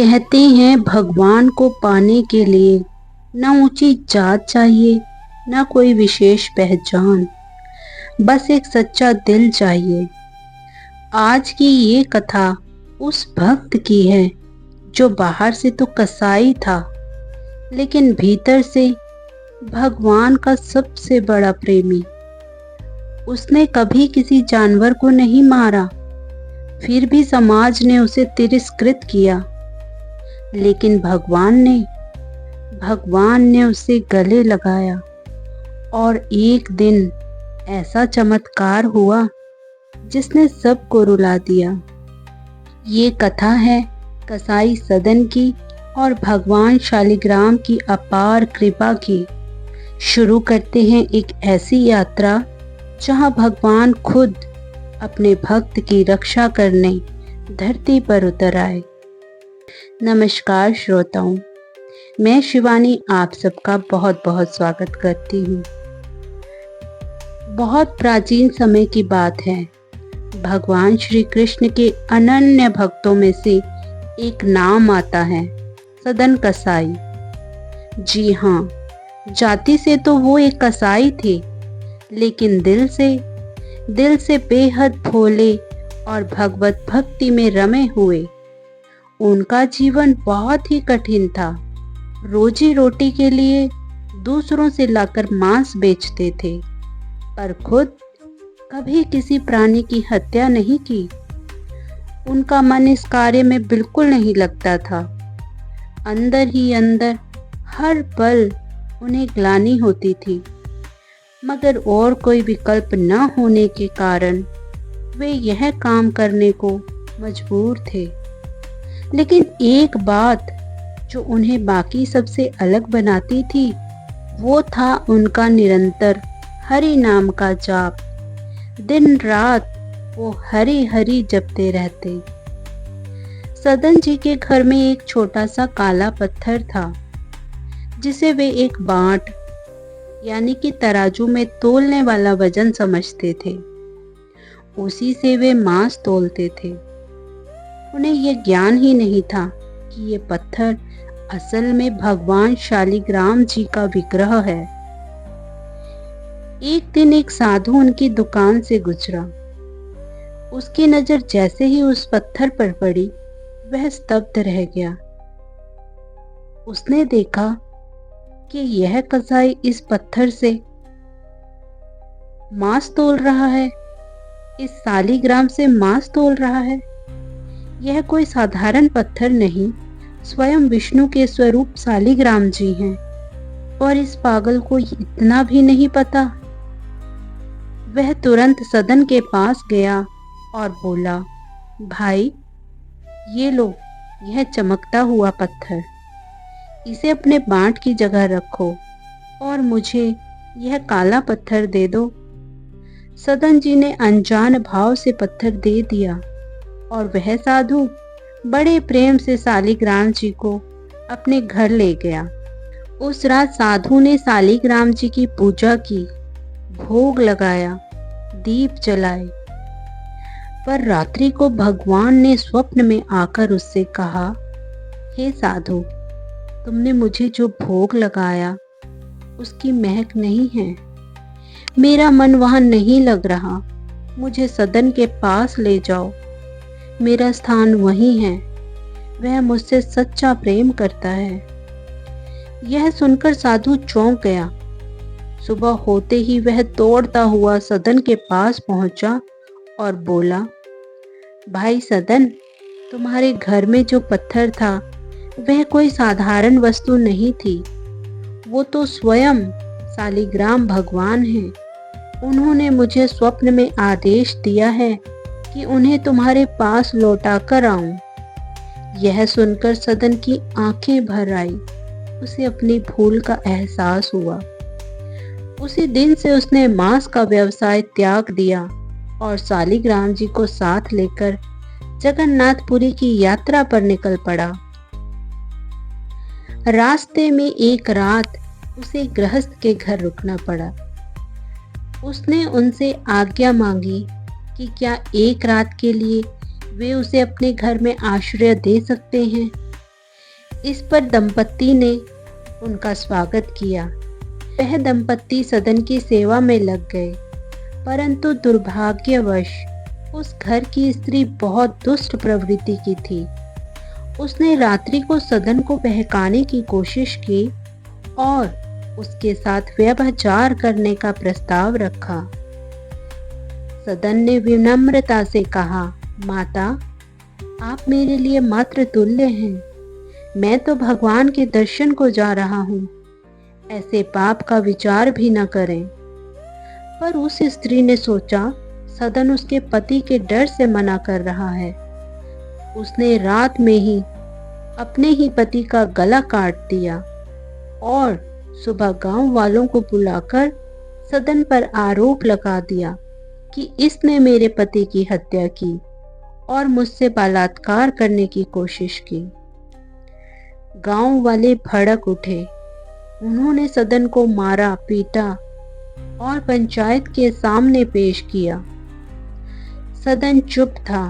कहते हैं भगवान को पाने के लिए न ऊंची जात चाहिए, न कोई विशेष पहचान, बस एक सच्चा दिल चाहिए। आज की ये कथा उस भक्त की है जो बाहर से तो कसाई था, लेकिन भीतर से भगवान का सबसे बड़ा प्रेमी। उसने कभी किसी जानवर को नहीं मारा, फिर भी समाज ने उसे तिरस्कृत किया। लेकिन भगवान ने उसे गले लगाया और एक दिन ऐसा चमत्कार हुआ जिसने सबको रुला दिया। ये कथा है कसाई सदन की और भगवान शालिग्राम की अपार कृपा की। शुरू करते हैं एक ऐसी यात्रा जहां भगवान खुद अपने भक्त की रक्षा करने धरती पर उतर आए। नमस्कार श्रोताओं, मैं शिवानी आप सबका बहुत बहुत स्वागत करती हूँ। बहुत प्राचीन समय की बात है। भगवान श्री कृष्ण के अनन्य भक्तों में से एक नाम आता है सदन कसाई। जी हाँ, जाति से तो वो एक कसाई थे, लेकिन दिल से बेहद भोले और भगवत भक्ति में रमे हुए। उनका जीवन बहुत ही कठिन था। रोजी रोटी के लिए दूसरों से लाकर मांस बेचते थे, पर खुद कभी किसी प्राणी की हत्या नहीं की। उनका मन इस कार्य में बिल्कुल नहीं लगता था। अंदर ही अंदर हर पल उन्हें ग्लानि होती थी, मगर और कोई विकल्प न होने के कारण वे यह काम करने को मजबूर थे। लेकिन एक बात जो उन्हें बाकी सबसे अलग बनाती थी, वो था उनका निरंतर हरि नाम का जाप। दिन रात वो हरि हरि जपते रहते। सदन जी के घर में एक छोटा सा काला पत्थर था, जिसे वे एक बांट यानी कि तराजू में तोलने वाला वजन समझते थे। उसी से वे मांस तोलते थे। उन्हें यह ज्ञान ही नहीं था कि ये पत्थर असल में भगवान शालिग्राम जी का विग्रह है। एक दिन एक साधु उनकी दुकान से गुजरा। उसकी नजर जैसे ही उस पत्थर पर पड़ी, वह स्तब्ध रह गया। उसने देखा कि यह कसाई इस पत्थर से मांस तोल रहा है, इस शालिग्राम से मांस तोल रहा है। यह कोई साधारण पत्थर नहीं, स्वयं विष्णु के स्वरूप शालिग्राम जी हैं। और इस पागल को इतना भी नहीं पता। वह तुरंत सदन के पास गया और बोला, भाई ये लो, यह चमकता हुआ पत्थर, इसे अपने बांट की जगह रखो और मुझे यह काला पत्थर दे दो। सदन जी ने अनजान भाव से पत्थर दे दिया और वह साधु बड़े प्रेम से शालिग्राम जी को अपने घर ले गया। उस रात साधु ने शालिग्राम जी की पूजा की, भोग लगाया, दीप जलाए। पर रात्रि को भगवान ने स्वप्न में आकर उससे कहा, हे साधु, तुमने मुझे जो भोग लगाया उसकी महक नहीं है। मेरा मन वहां नहीं लग रहा। मुझे सदन के पास ले जाओ, मेरा स्थान वही है। वह मुझसे सच्चा प्रेम करता है। यह सुनकर साधु चौंक गया। सुबह होते ही वह दौड़ता हुआ सदन के पास पहुंचा और बोला, भाई सदन, तुम्हारे घर में जो पत्थर था वह कोई साधारण वस्तु नहीं थी। वो तो स्वयं शालिग्राम भगवान हैं। उन्होंने मुझे स्वप्न में आदेश दिया है कि उन्हें तुम्हारे पास लौटा कर आऊं। यह सुनकर सदन की आंखें भर आई। उसे अपनी भूल का एहसास हुआ। उसी दिन से उसने मांस का व्यवसाय त्याग दिया और शालिग्राम जी को साथ लेकर जगन्नाथपुरी की यात्रा पर निकल पड़ा। रास्ते में एक रात उसे गृहस्थ के घर रुकना पड़ा। उसने उनसे आज्ञा मांगी कि क्या एक रात के लिए वे उसे अपने घर में आश्रय दे सकते हैं। इस पर दंपत्ति ने उनका स्वागत किया। वह दंपत्ति सदन की सेवा में लग गए, परंतु दुर्भाग्यवश उस घर की स्त्री बहुत दुष्ट प्रवृत्ति की थी। उसने रात्रि को सदन को बहकाने की कोशिश की और उसके साथ व्यभिचार करने का प्रस्ताव रखा। सदन ने विनम्रता से कहा, माता, आप मेरे लिए मात्र तुल्य हैं। मैं तो भगवान के दर्शन को जा रहा हूँ। ऐसे पाप का विचार भी न करें। पर उस स्त्री ने सोचा, सदन उसके पति के डर से मना कर रहा है। उसने रात में ही अपने ही पति का गला काट दिया और सुबह गांव वालों को बुलाकर सदन पर आरोप लगा दिया कि इसने मेरे पति की हत्या की और मुझसे बलात्कार करने की कोशिश की। गांव वाले भड़क उठे। उन्होंने सदन को मारा, पीटा और पंचायत के सामने पेश किया। सदन चुप था,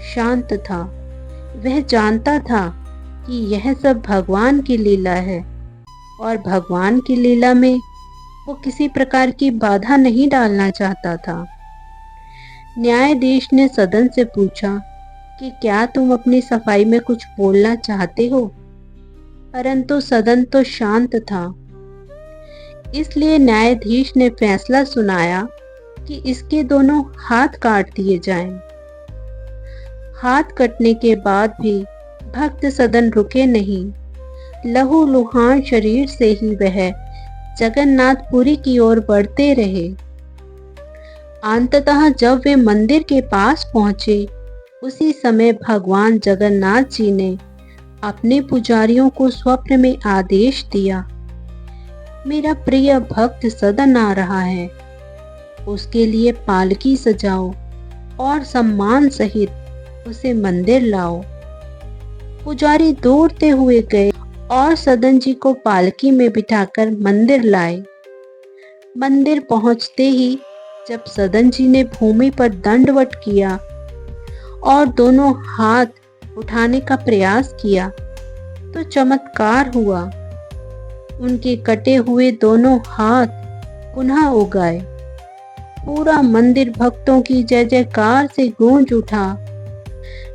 शांत था। वह जानता था कि यह सब भगवान की लीला है और भगवान की लीला में वो किसी प्रकार की बाधा नहीं डालना चाहता था। न्यायाधीश ने सदन से पूछा कि क्या तुम अपनी सफाई में कुछ बोलना चाहते हो, परंतु सदन तो शांत था। इसलिए न्यायाधीश ने फैसला सुनाया कि इसके दोनों हाथ काट दिए जाएं। हाथ कटने के बाद भी भक्त सदन रुके नहीं। लहू लुहान शरीर से ही वह जगन्नाथपुरी की ओर बढ़ते रहे। अंततः जब वे मंदिर के पास पहुंचे, उसी समय भगवान जगन्नाथ जी ने अपने पुजारियों को स्वप्न में आदेश दिया, मेरा प्रिय भक्त सदन आ रहा है, उसके लिए पालकी सजाओ और सम्मान सहित उसे मंदिर लाओ। पुजारी दौड़ते हुए गए और सदन जी को पालकी में बिठाकर मंदिर लाए। मंदिर पहुंचते ही जब सदन जी ने भूमि पर दंडवत किया और दोनों हाथ उठाने का प्रयास किया तो चमत्कार हुआ। उनके कटे हुए दोनों हाथ पुनः उगाए। पूरा मंदिर भक्तों की जय जयकार से गूंज उठा।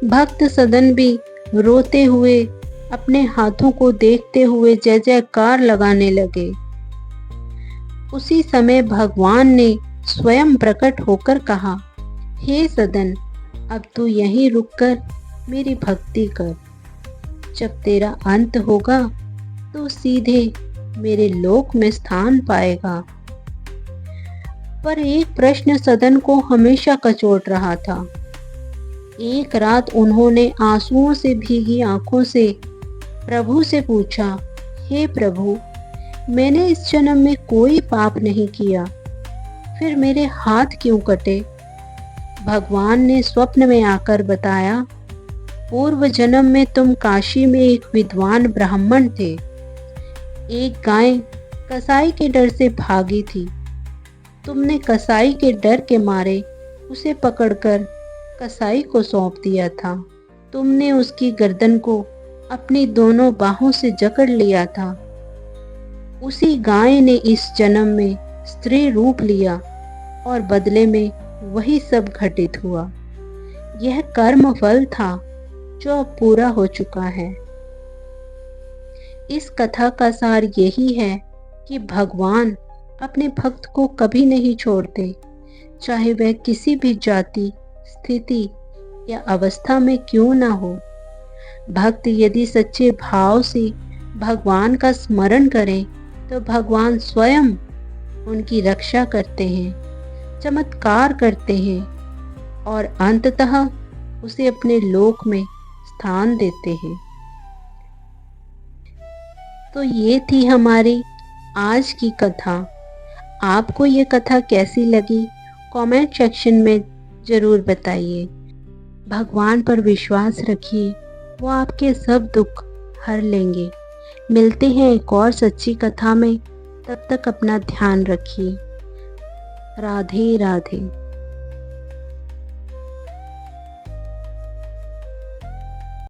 भक्त सदन भी रोते हुए अपने हाथों को देखते हुए जय जयकार लगाने लगे। उसी समय भगवान ने स्वयं प्रकट होकर कहा, हे सदन, अब तू यहीं रुककर मेरी भक्ति कर। जब तेरा अंत होगा तो सीधे मेरे लोक में स्थान पाएगा। पर एक प्रश्न सदन को हमेशा कचोट रहा था। एक रात उन्होंने आंसुओं से भीगी आंखों से प्रभु से पूछा, हे प्रभु, मैंने इस जन्म में कोई पाप नहीं किया, फिर मेरे हाथ क्यों कटे? भगवान ने स्वप्न में आकर बताया, पूर्व जन्म में तुम काशी में एक विद्वान ब्राह्मण थे। एक गाय कसाई के डर से भागी थी। तुमने कसाई के डर के मारे उसे पकड़कर कसाई को सौंप दिया था। तुमने उसकी गर्दन को अपनी दोनों बाहों से जकड़ लिया था। उसी गाय ने इस जन्म में स्त्री रूप लिया और बदले में वही सब घटित हुआ। यह कर्म फल था जो अब पूरा हो चुका है। इस कथा का सार यही है कि भगवान अपने भक्त को कभी नहीं छोड़ते, चाहे वह किसी भी जाति, स्थिति या अवस्था में क्यों ना हो। भक्त यदि सच्चे भाव से भगवान का स्मरण करें तो भगवान स्वयं उनकी रक्षा करते हैं, चमत्कार करते हैं और अंततः उसे अपने लोक में स्थान देते हैं। तो ये थी हमारी आज की कथा। आपको ये कथा कैसी लगी कमेंट सेक्शन में ज़रूर बताइए। भगवान पर विश्वास रखिए, वो आपके सब दुख हर लेंगे। मिलते हैं एक और सच्ची कथा में, तब तक अपना ध्यान रखिए। राधे राधे।